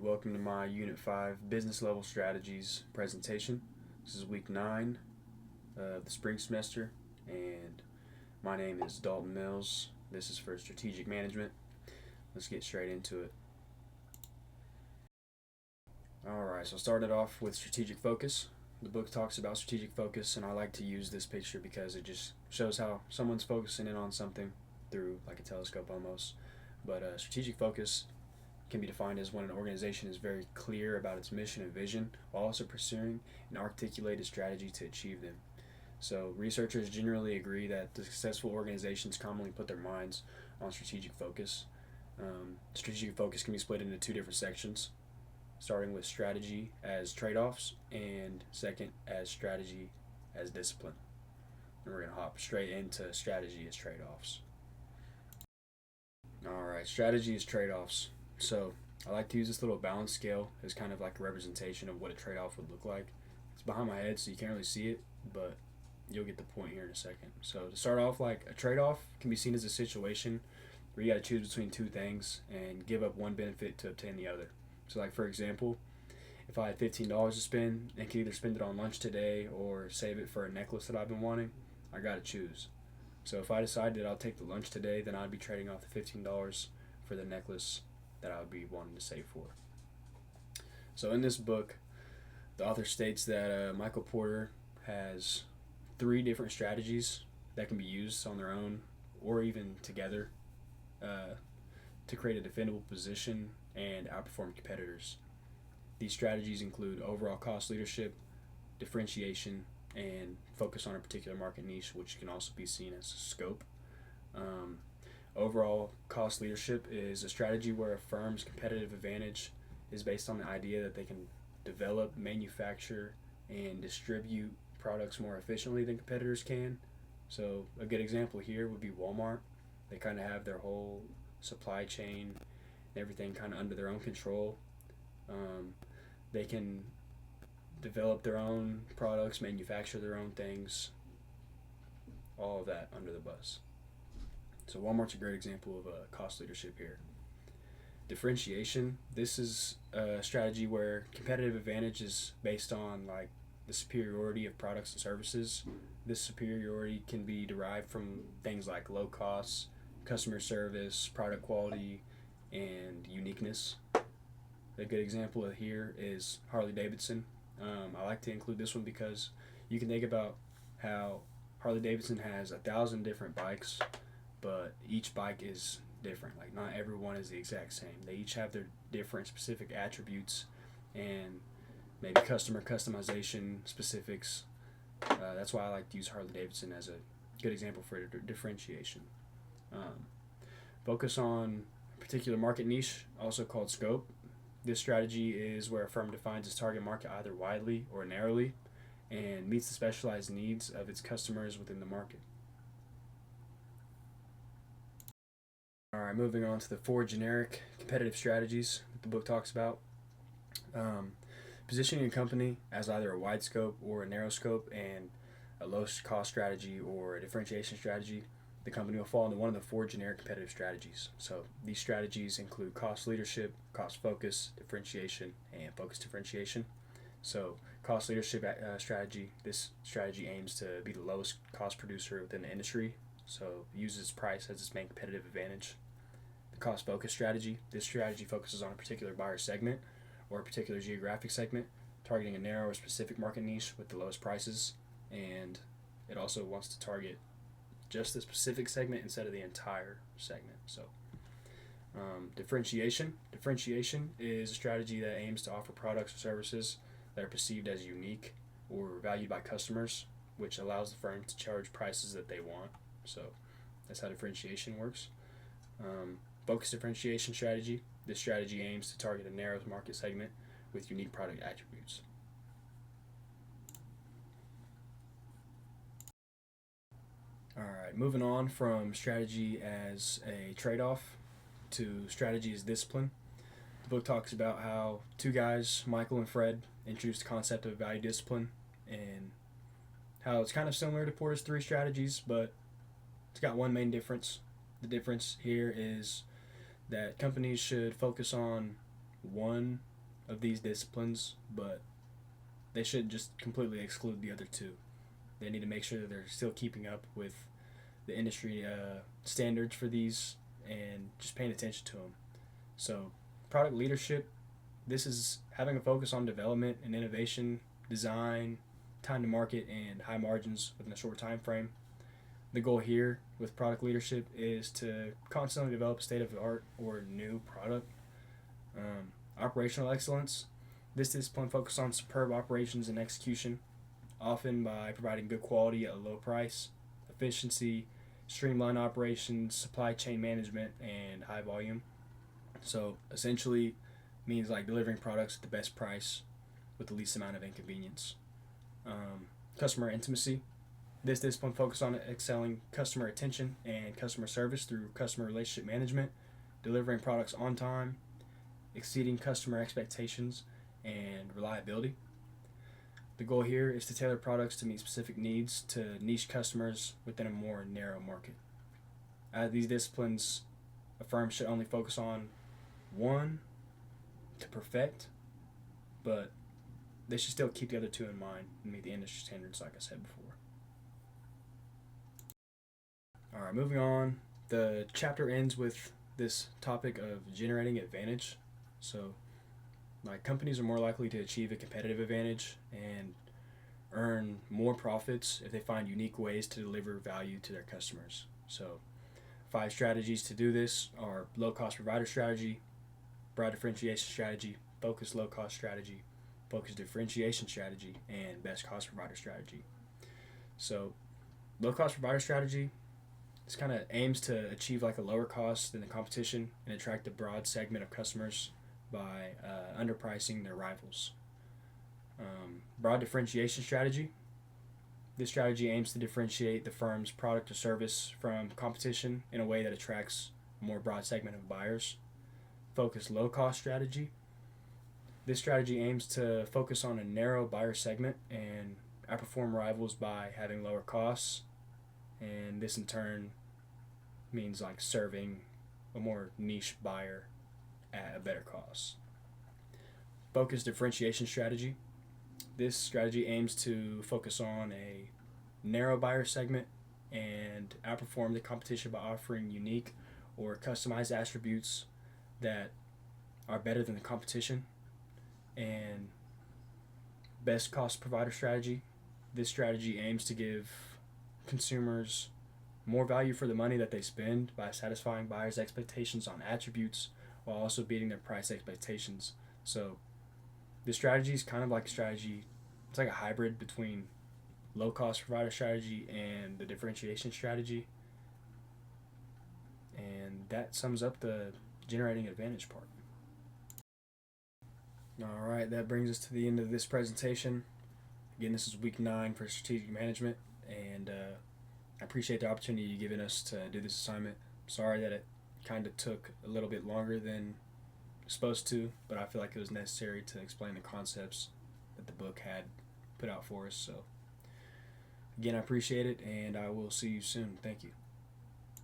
welcome to my Unit 5 Business Level Strategies presentation. This is week 9 of the spring semester, and my name is Dalton Mills. This is for strategic management. Let's get straight into it. Alright, so started off with strategic focus. The book talks about strategic focus, and I like to use this picture because it just shows how someone's focusing in on something through like a telescope almost. But strategic focus can be defined as when an organization is very clear about its mission and vision while also pursuing an articulated strategy to achieve them. So researchers generally agree that the successful organizations commonly put their minds on strategic focus. Strategic focus can be split into two different sections, starting with strategy as trade-offs and second as strategy as discipline. And we're going to hop straight into strategy as trade-offs. Alright, strategy as trade-offs. So I like to use this little balance scale as kind of like a representation of what a trade-off would look like. It's behind my head so you can't really see it, but you'll get the point here in a second. So to start off, like a trade-off can be seen as a situation where you got to choose between two things and give up one benefit to obtain the other. So like for example, if I had $15 to spend and could either spend it on lunch today or save it for a necklace that I've been wanting, I got to choose. So if I decide that I'll take the lunch today, then I'd be trading off the $15 for the necklace that I would be wanting to save for. So in this book, the author states that Michael Porter has 3 different strategies that can be used on their own or even together to create a defendable position and outperform competitors. These strategies include overall cost leadership, differentiation, and focus on a particular market niche, which can also be seen as scope. Overall cost leadership is a strategy where a firm's competitive advantage is based on the idea that they can develop, manufacture, and distribute products more efficiently than competitors can. So a good example here would be Walmart. They kind of have their whole supply chain and everything kind of under their own control. They can develop their own products, manufacture their own things, all of that under the bus. So Walmart's a great example of cost leadership here. Differentiation, this is a strategy where competitive advantage is based on like the superiority of products and services. This superiority can be derived from things like low costs, customer service, product quality, and uniqueness. A good example of here is Harley Davidson. I like to include this one because you can think about how Harley Davidson has 1,000 different bikes, but each bike is different. Like not every one is the exact same. They each have their different specific attributes and maybe customer customization specifics. That's why I like to use Harley Davidson as a good example for differentiation. Focus on a particular market niche, also called scope. This strategy is where a firm defines its target market either widely or narrowly and meets the specialized needs of its customers within the market. Alright, moving on to the 4 generic competitive strategies that the book talks about. Positioning a company as either a wide scope or a narrow scope and a low cost strategy or a differentiation strategy, the company will fall into one of the 4 generic competitive strategies. So these strategies include cost leadership, cost focus, differentiation, and focus differentiation. So cost leadership strategy, this strategy aims to be the lowest cost producer within the industry, so uses price as its main competitive advantage. The cost focus strategy, this strategy focuses on a particular buyer segment or a particular geographic segment, targeting a narrow or specific market niche with the lowest prices, and it also wants to target just the specific segment instead of the entire segment. So differentiation is a strategy that aims to offer products or services that are perceived as unique or valued by customers, which allows the firm to charge prices that they want. So that's how differentiation works. Focus differentiation strategy, this strategy aims to target a narrow market segment with unique product attributes. Alright, moving on from strategy as a trade-off to strategy as discipline. The book talks about how 2 guys, Michael and Fred, introduced the concept of value discipline and how it's kind of similar to Porter's 3 strategies, but it's got one main difference. The difference here is that companies should focus on one of these disciplines, but they should just completely exclude the other two. They need to make sure that they're still keeping up with the industry standards for these and just paying attention to them. So, product leadership, this is having a focus on development and innovation, design, time to market, and high margins within a short time frame. The goal here with product leadership is to constantly develop a state of the art or new product. Operational excellence. This discipline focuses on superb operations and execution, often by providing good quality at a low price, efficiency, streamlined operations, supply chain management, and high volume. So essentially means like delivering products at the best price with the least amount of inconvenience. Customer intimacy. This discipline focuses on excelling customer attention and customer service through customer relationship management, delivering products on time, exceeding customer expectations, and reliability. The goal here is to tailor products to meet specific needs to niche customers within a more narrow market. These disciplines, a firm should only focus on one to perfect, but they should still keep the other two in mind and meet the industry standards, like I said before. All right, moving on. The chapter ends with this topic of generating advantage. So, like, companies are more likely to achieve a competitive advantage and earn more profits if they find unique ways to deliver value to their customers. So, 5 strategies to do this are low cost provider strategy, broad differentiation strategy, focused low cost strategy, focused differentiation strategy, and best cost provider strategy. So, low cost provider strategy, this kind of aims to achieve like a lower cost than the competition and attract a broad segment of customers by underpricing their rivals. Broad differentiation strategy. This strategy aims to differentiate the firm's product or service from competition in a way that attracts a more broad segment of buyers. Focused low cost strategy. This strategy aims to focus on a narrow buyer segment and outperform rivals by having lower costs, and this in turn means like serving a more niche buyer at a better cost. Focused differentiation strategy. This strategy aims to focus on a narrow buyer segment and outperform the competition by offering unique or customized attributes that are better than the competition. And best cost provider strategy. This strategy aims to give consumers more value for the money that they spend by satisfying buyers' expectations on attributes while also beating their price expectations. So this strategy is kind of like a strategy, it's like a hybrid between low cost provider strategy and the differentiation strategy. And that sums up the generating advantage part. All right, that brings us to the end of this presentation. Again, this is week 9 for strategic management, and I appreciate the opportunity you've given us to do this assignment. Sorry that it kind of took a little bit longer than supposed to, but I feel like it was necessary to explain the concepts that the book had put out for us. So, again, I appreciate it, and I will see you soon. Thank you.